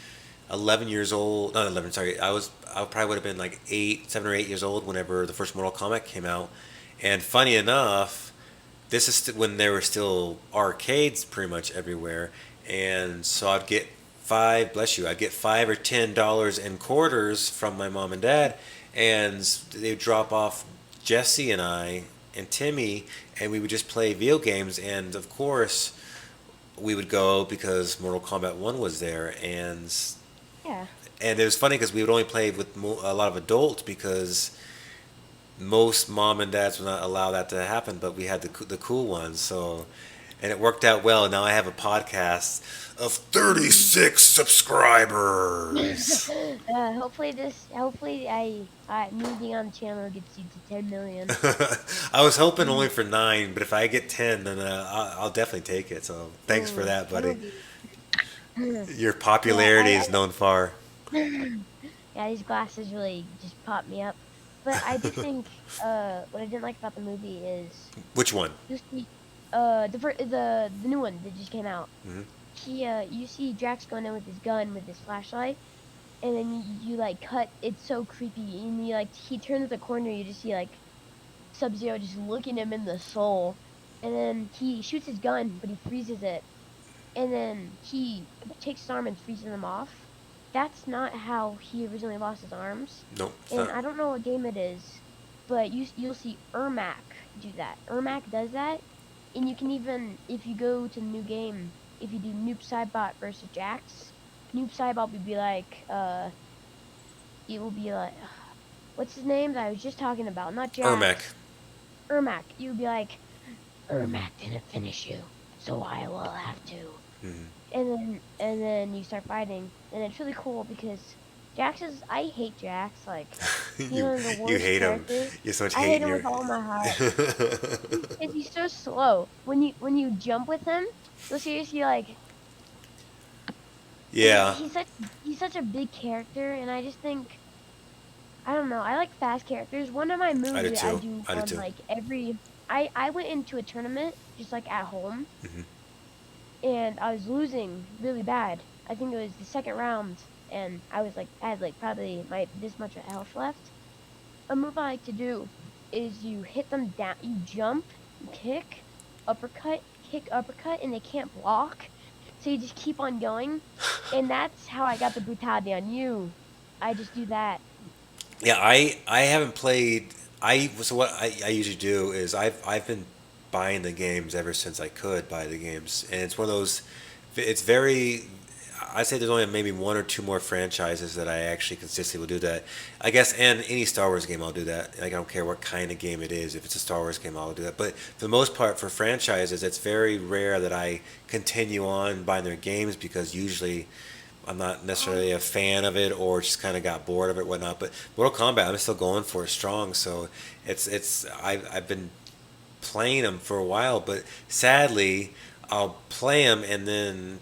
11 years old. Not 11, sorry. I probably would have been like 7 or 8 years old whenever the first Mortal Kombat came out. And funny enough, this is when there were still arcades pretty much everywhere, and so I'd get bless you, I'd get $5 or $10 in quarters from my mom and dad, and they'd drop off Jesse and I and Timmy, and we would just play video games, and of course we would go because Mortal Kombat 1 was there, Yeah. and it was funny because we would only play with a lot of adults because most mom and dads would not allow that to happen, but we had the cool ones. So, and it worked out well. Now I have a podcast of 36 subscribers. Hopefully me being on the channel gets you to 10 million. I was hoping only for 9, but if I get 10, then I'll definitely take it. So thanks for that, 10 buddy. would be. Your Yeah, popularity is known far. yeah, these glasses really just pop me up. But I do think what I didn't like about the movie is Which one? you see the new one that just came out. Hmm. You see Drax going in with his gun with his flashlight, and then you like cut. It's so creepy, and you like he turns the corner, you just see like Sub-Zero just looking him in the soul, and then he shoots his gun, but he freezes it, and then he takes his arm and freezes them off. That's not how he originally lost his arms, No, it's and not. I don't know what game it is, but you'll see Ermac do that. Ermac does that, and you can even if you go to the new game, if you do Noob Saibot versus Jax, Noob Saibot would be like it will be like what's his name that I was just talking about? Not Ermac. Jax. Ermac. You'd be like Ermac didn't finish you, so I will have to. Mhm. And then you start fighting, and it's really cool because I hate Jax. Like he's one of the You worst hate him. characters. You have so much I hate hate in him your. with all my heart. And he's so slow. When you jump with him, you'll seriously like Yeah, he's such a big character, and I just think I don't know. I like fast characters. One of my I moves do that I too. do I do on too. like every I went into a tournament just like at home, Hmm. and I was losing really bad. I think it was the second round, and I had like probably my this much health left. A move I like to do is you hit them down, you jump, you kick, uppercut, and they can't block. So you just keep on going, and that's how I got the brutality on you. I just do that. Yeah, I haven't played. What I usually do is I've been buying the games ever since I could buy the games, and it's one of those. It's very. I say there's only maybe one or two more franchises that I actually consistently will do that. I guess, and any Star Wars game I'll do that. Like I don't care what kind of game it is. If it's a Star Wars game, I'll do that. But for the most part, for franchises, it's very rare that I continue on buying their games because usually I'm not necessarily a fan of it or just kind of got bored of it, whatnot. But Mortal Kombat, I'm still going for it strong. So I've been playing them for a while, but sadly, I'll play them and then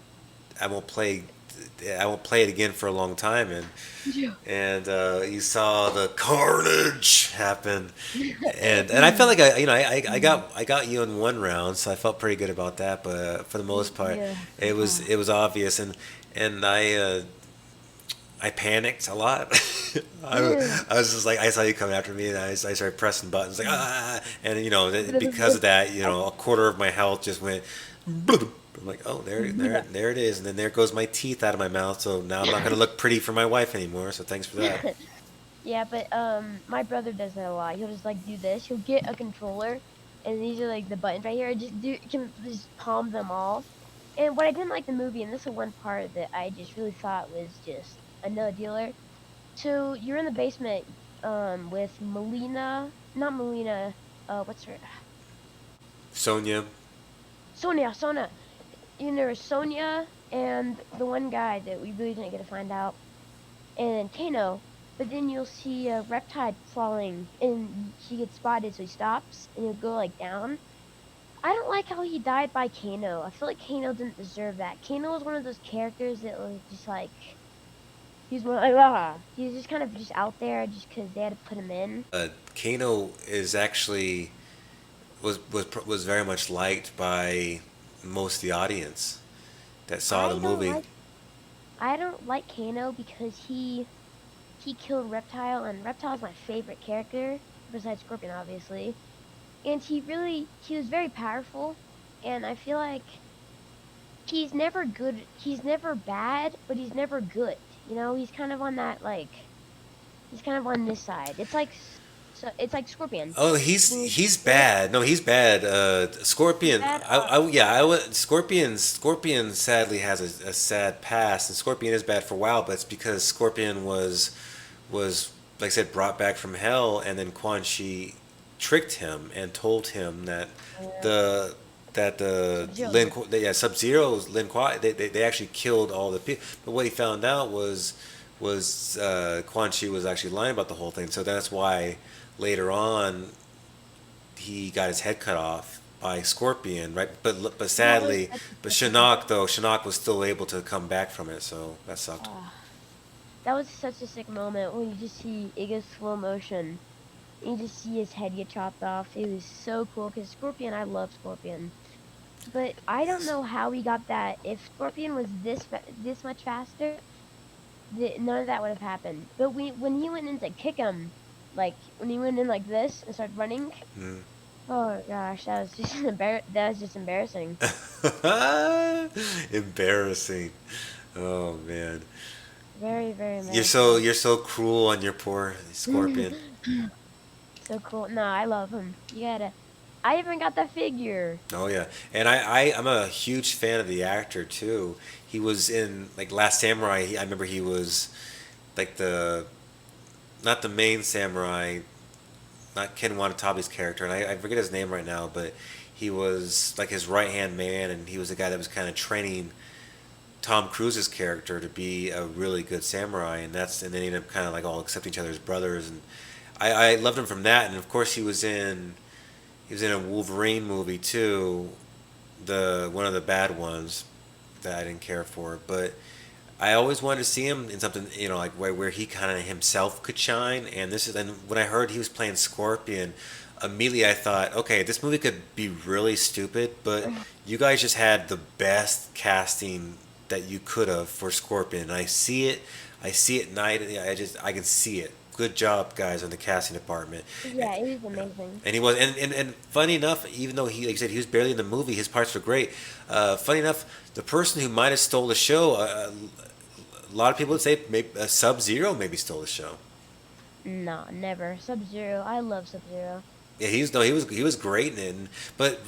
I won't play. I won't play it again for a long time, Yeah. and you saw the carnage happen, and I felt like I got you in one round, so I felt pretty good about that. But for the most part, Yeah. it was obvious, and I panicked a lot. I was just like I saw you coming after me, and I started pressing buttons like and because of that, a quarter of my health just went. I'm like, oh, there it is, and then there goes my teeth out of my mouth. So now I'm not gonna look pretty for my wife anymore. So thanks for that. Yeah, but my brother does that a lot. He'll just like do this. He'll get a controller, and these are like the buttons right here. Just palm them off, And what I didn't like the movie, and this is one part that I just really thought was just a no dealer. So you're in the basement with Melina, not Melina, what's her? Sonya. Sonia. You know, there's Sonia and the one guy that we really didn't get to find out, and Kano. But then you'll see a Reptile falling, and she gets spotted, so he stops, and he'll go like down. I don't like how he died by Kano. I feel like Kano didn't deserve that. Kano was one of those characters that was just like he's one like he's just kind of just out there just because they had to put him in. Kano is actually was very much liked by most of the audience that saw the I don't movie. like I don't like Kano because he killed Reptile, and Reptile's my favorite character besides Scorpion, obviously. And he was very powerful, and I feel like he's never good. He's never bad, but he's never good. You know, he's kind of on that like he's kind of on this side. So it's like Scorpion. Oh, He's he's good. bad. No, he's bad. He's Scorpion. bad. Yeah, I would. Scorpion sadly has a sad past, and Scorpion is bad for a while, but it's because Scorpion was like I said brought back from hell, and then Quan Chi tricked him and told him that the that the Sub-Zero. Sub Zero's Lin Kuei they actually killed all the people. But what he found out was Quan Chi was actually lying about the whole thing. So that's why later on he got his head cut off by Scorpion, right? But That was sadly, such but a sick moment. Shinnok was still able to come back from it. So that sucked. That was such a sick moment when you just see it goes slow motion. And you just see his head get chopped off. It was so cool because Scorpion, I love Scorpion. But I don't know how he got that. If Scorpion was this much faster, none of that would have happened. But when he went in to kick him, like when he went in like this and started running, Mm. oh gosh, that was just that was just embarrassing. Embarrassing. Oh man, Very embarrassing. you're so cruel on your poor Scorpion. So cool. No, I love him. You gotta. I even got the figure. Oh yeah, and I'm a huge fan of the actor too. He was in like Last Samurai. I remember he was like the not the main samurai, not Ken Watanabe's character, and I forget his name right now, but he was like his right hand man, and he was the guy that was kind of training Tom Cruise's character to be a really good samurai, and then they ended up kind of like all accepting each other as brothers, and I loved him from that, and of course he was in a Wolverine movie too, the one of the bad ones that I didn't care for, but I always wanted to see him in something, like where he kind of himself could shine. And when I heard he was playing Scorpion, immediately I thought, okay, this movie could be really stupid, but you guys just had the best casting that you could have for Scorpion. I see it night. I can see it. Good job, guys, on the casting department. Yeah, it was amazing. And he was, and funny enough, even though like I said, he was barely in the movie, his parts were great. Funny enough, the person who might have stole the show, a lot of people would say maybe Sub Zero maybe stole the show. No, never. Sub-Zero. I love Sub-Zero. Yeah, he was great in it. But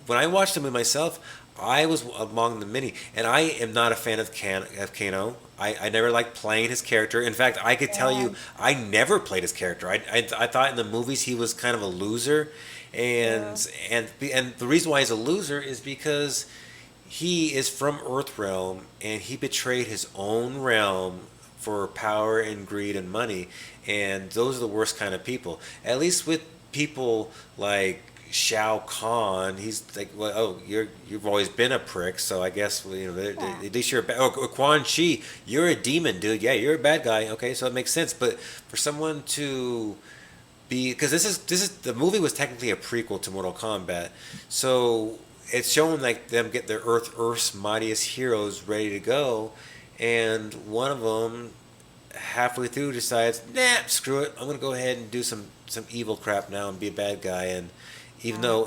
when I watched him myself, I was among the many, and I am not a fan of Kano. I never liked playing his character. In fact, I could tell Yeah. you, I never played his character. I thought in the movies he was kind of a loser, Yeah. and the reason why he's a loser is because he is from Earthrealm and he betrayed his own realm for power and greed and money, and those are the worst kind of people. At least with people like Shao Kahn, he's like, well, oh, you've always been a prick, so I guess well, Yeah. at least you're a bad. Or Quan Chi, you're a demon, dude. Yeah, you're a bad guy. Okay, so it makes sense. But for someone to because this is the movie was technically a prequel to Mortal Kombat, so it's showing like them get their Earth's mightiest heroes ready to go, and one of them halfway through decides, nah, screw it, I'm gonna go ahead and do some evil crap now and be a bad guy, and even though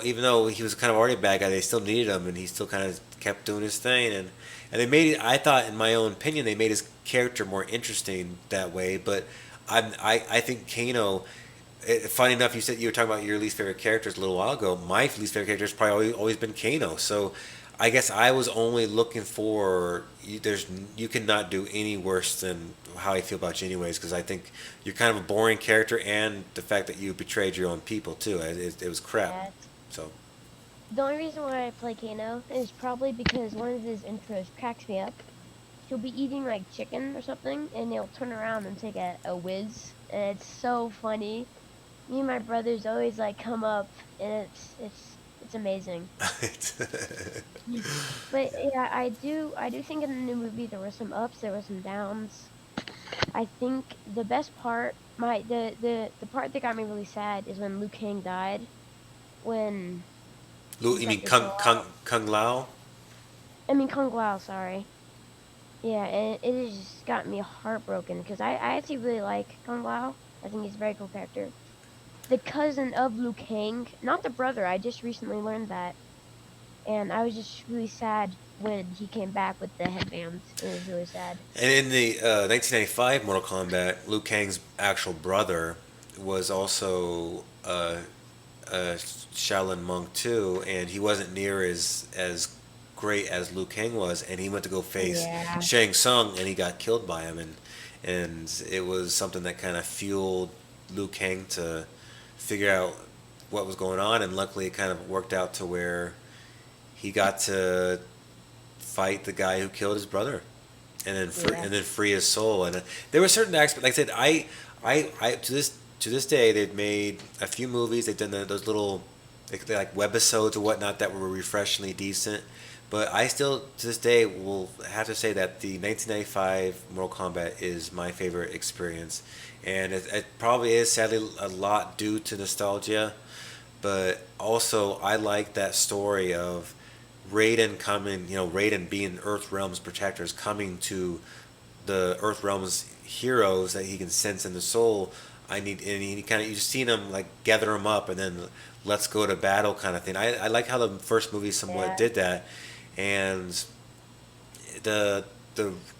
he was kind of already a bad guy, they still needed him, and he still kind of kept doing his thing, and they made it. I thought, in my own opinion, they made his character more interesting that way, but I think Kano. Funny enough, you said you were talking about your least favorite characters a little while ago. My least favorite character has probably always been Kano. So I guess I was only looking for you, you cannot do any worse than how I feel about you anyways because I think you're kind of a boring character and the fact that you betrayed your own people too it was crap. Yeah. So The only reason why I play Kano is probably because one of his intros cracks me up. He'll be eating like chicken or something, and he'll turn around and take a whiz, and it's so funny. Me and my brothers always like come up, and it's amazing. But yeah, I do think in the new movie there were some ups, there were some downs. I think the best part, the part that got me really sad is when Liu Kang died. When Lu, he's you like mean the girl. Kung Lao? I mean Kung Lao, sorry. Yeah, and it has just got me heartbroken because I actually really like Kung Lao. I think he's a very cool character. The cousin of Liu Kang, not the brother. I just recently learned that, and I was just really sad when he came back with the headbands. It was really sad. And in the 1995 Mortal Kombat, Liu Kang's actual brother was also a Shaolin monk too, and he wasn't near as great as Liu Kang was, and he went to go face Yeah. Shang Tsung, and he got killed by him, and it was something that kind of fueled Liu Kang to figure out what was going on, and luckily it kind of worked out to where he got to fight the guy who killed his brother, Yeah. and then free his soul. And there were certain aspects, like I said, I to this day they've made a few movies. They've done those little they're like webisodes or whatnot that were refreshingly decent. But I still to this day will have to say that the 1995 Mortal Kombat is my favorite experience, and it probably is sadly a lot due to nostalgia, but also I like that story of Raiden coming, Raiden being Earth Realm's protectors, coming to the Earth Realm's heroes that he can sense in the soul. And he kind of, you've seen him like gather them up and then let's go to battle kind of thing. I like how the first movie somewhat Yeah. did that. And the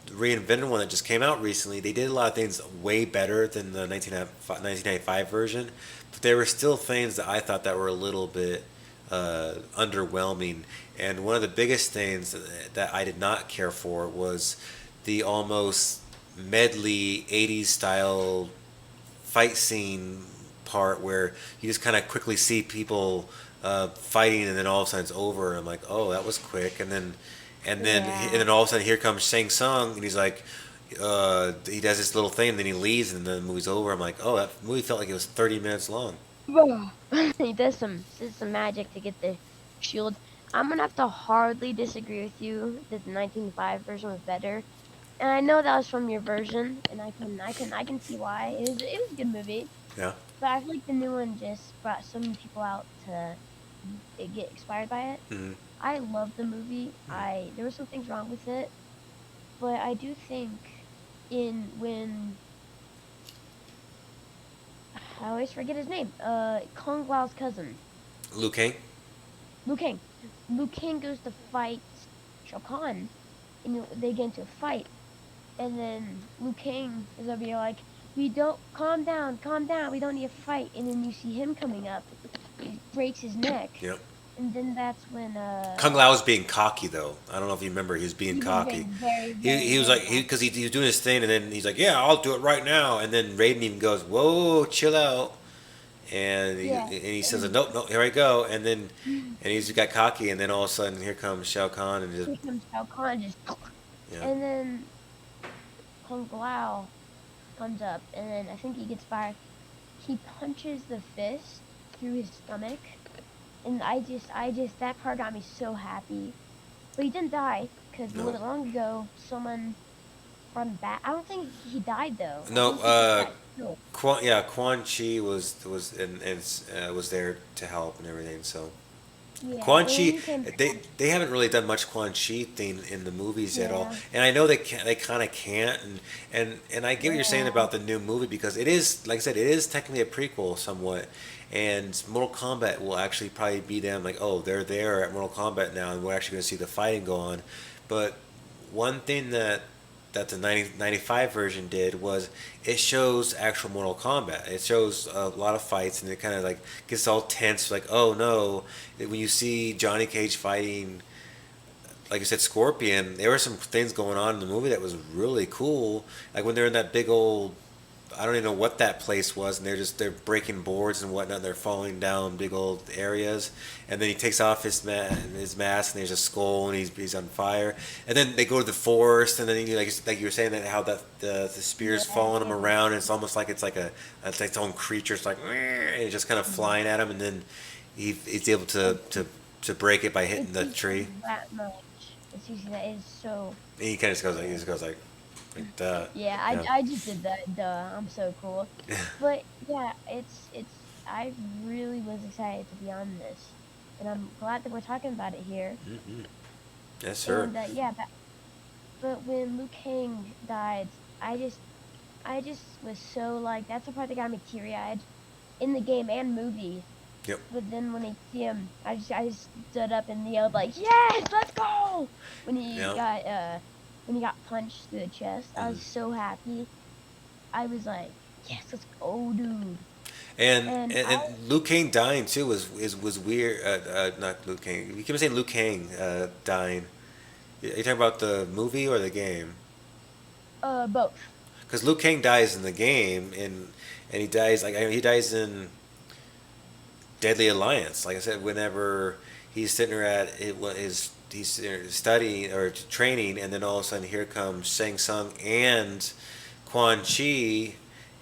reinvented one that just came out recently, they did a lot of things way better than the 1995 version, but there were still things that I thought that were a little bit underwhelming. And one of the biggest things that I did not care for was the almost medley 80s style fight scene part where you just kind of quickly see people fighting and then all of a sudden it's over. And I'm like, oh, that was quick. Yeah. And then all of a sudden here comes Shang Tsung and he's like, he does this little thing and then he leaves and then the movie's over. I'm like, oh, that movie felt like it was 30 minutes long. He does some magic to get the shield. I'm gonna have to hardly disagree with you that the 1905 version was better. And I know that was from your version, and I can see why. It was a good movie, Yeah. but I feel like the new one just brought so many people out to get inspired by it. Hmm. I love the movie. I There were some things wrong with it, but I do think in when I always forget his name. Kung Lao's cousin, Liu Kang. Liu Kang. Liu Kang goes to fight Shao Kahn, and they get into a fight, and then Liu Kang is over here like, "We don't calm down. We don't need a fight." And then you see him coming up, he breaks his neck, Yep. and then that's when Kung Lao was being cocky though. I don't know if you remember, he was being he was very, cocky. very, He very, was very like happy. because he was doing his thing and then he's like, yeah, I'll do it right now. And then Raiden even goes, whoa, chill out. Yeah, And he says, and nope, nope, here I go. And he's got cocky and then all of a sudden here comes Shao Kahn and just here comes Shao Kahn just, yeah. and then Kung Lao comes up, and then I think he gets fired. He punches the fist through his stomach, and that part got me so happy. But he didn't die, because No, long ago, someone brought him back. I don't think he died, though. I no. think he just got killed. Quan Chi was there to help and everything. So Yeah, Quan and then Chi, he came they back. they haven't really done much Quan Chi thing in the movies at all, Yeah, and I know they kind of can't, and I get what you're saying yeah, about the new movie because it is, like I said, it is technically a prequel somewhat, and Mortal Kombat will actually probably be them like, oh, they're there at Mortal Kombat now, and we're actually going to see the fighting go on, but one thing that the 95 version did was it shows actual Mortal Kombat. It shows a lot of fights and it kind of like gets all tense like, oh no, when you see Johnny Cage fighting like you said, Scorpion. There were some things going on in the movie that was really cool. Like when they're in that big old, I don't even know what that place was, and they're breaking boards and whatnot. And they're falling down big old areas, and then he takes off his mask, and there's a skull, and he's on fire. And then they go to the forest, and then like you were saying that how the spears following him around, and it's almost like it's its own creature. It's like and it's just kind of flying at him, and then he's able to break it by hitting the tree. That much. It's usually that is so. And he kind of goes like that. Yeah, Yeah. I just did that. Duh, I'm so cool. But yeah, it's. I really was excited to be on this, and I'm glad that we're talking about it here. Hmm. Yes, sir. And yeah, but when Liu Kang died, I just was so like that's the part that got me teary-eyed in the game and movie. Yep. But then when I see him, I just stood up and yelled like, "Yes, let's go!" When he got punched through the chest, I was so happy. I was like, "Yes, let's go, dude!" And Liu Kang dying too was weird. Not Liu Kang. You keep saying Liu Kang dying. Are you talking about the movie or the game? Both. Because Liu Kang dies in the game, and he dies he dies in Deadly Alliance. Like I said, whenever he's sitting there at he's studying or training, and then all of a sudden here comes Shang Tsung and Quan Chi,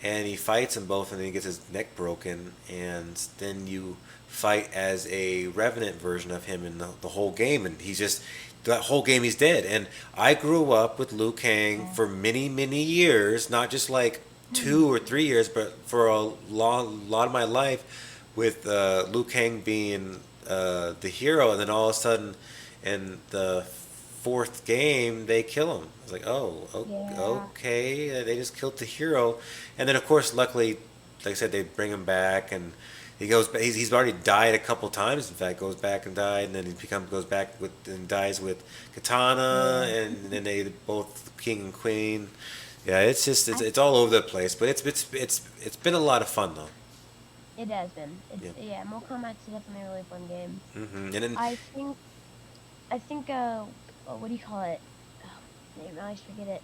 and he fights them both, and then he gets his neck broken, and then you fight as a Revenant version of him in the whole game, and he's just that whole game he's dead. And I grew up with Liu Kang for many years, not just like 2 or 3 years, but for a lot of my life, with Liu Kang being the hero, and then all of a sudden in the fourth game they kill him. I was like, okay, they just killed the hero, and then of course, luckily, like I said, they bring him back, and he goes. He's already died a couple times. In fact, goes back and died, and then goes back with and dies with Katana, and then they both king and queen. Yeah, it's all over the place, but it's been a lot of fun though. It has been. Yeah, Mortal Kombat's definitely a really fun game. And then I think what do you call it? Oh, name, I always forget it.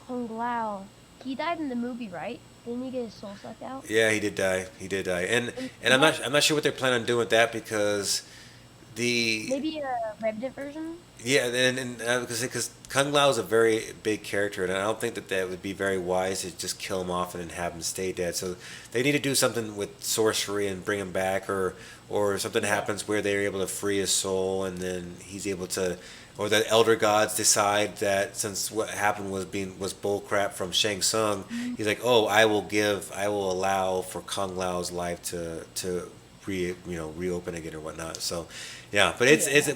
Kung Lao. He died in the movie, right? Didn't he get his soul sucked out? yeah, he did die. He did die, and I'm not sure what they're planning on doing with that because the Maybe a Revenant version? yeah, and because Kung Lao is a very big character, and I don't think that would be very wise to just kill him off and then have him stay dead. So they need to do something with sorcery and bring him back, or something happens where they're able to free his soul, and then he's able to, or the elder gods decide that since what happened was bull crap from Shang Tsung, he's like, oh, I will allow for Kung Lao's life to reopen again or whatnot. So yeah, but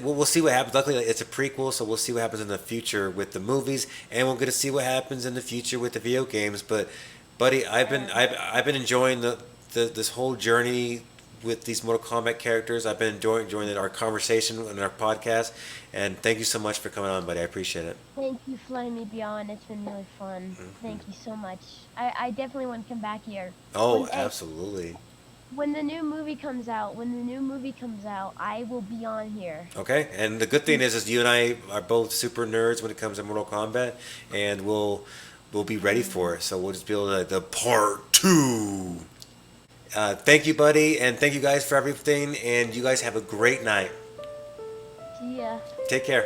we'll see what happens. Luckily, it's a prequel, so we'll see what happens in the future with the movies, and we're going to see what happens in the future with the video games. But buddy, I've been enjoying this whole journey with these Mortal Kombat characters. I've been enjoying our conversation and our podcast, and thank you so much for coming on, buddy. I appreciate it. Thank you for letting me be on. It's been really fun. Thank you so much. I definitely want to come back here. Oh, absolutely. When the new movie comes out, I will be on here. Okay, and the good thing is you and I are both super nerds when it comes to Mortal Kombat, and we'll be ready for it. So we'll just be able to the part 2. Thank you, buddy, and thank you guys for everything. And you guys have a great night. See ya. Take care.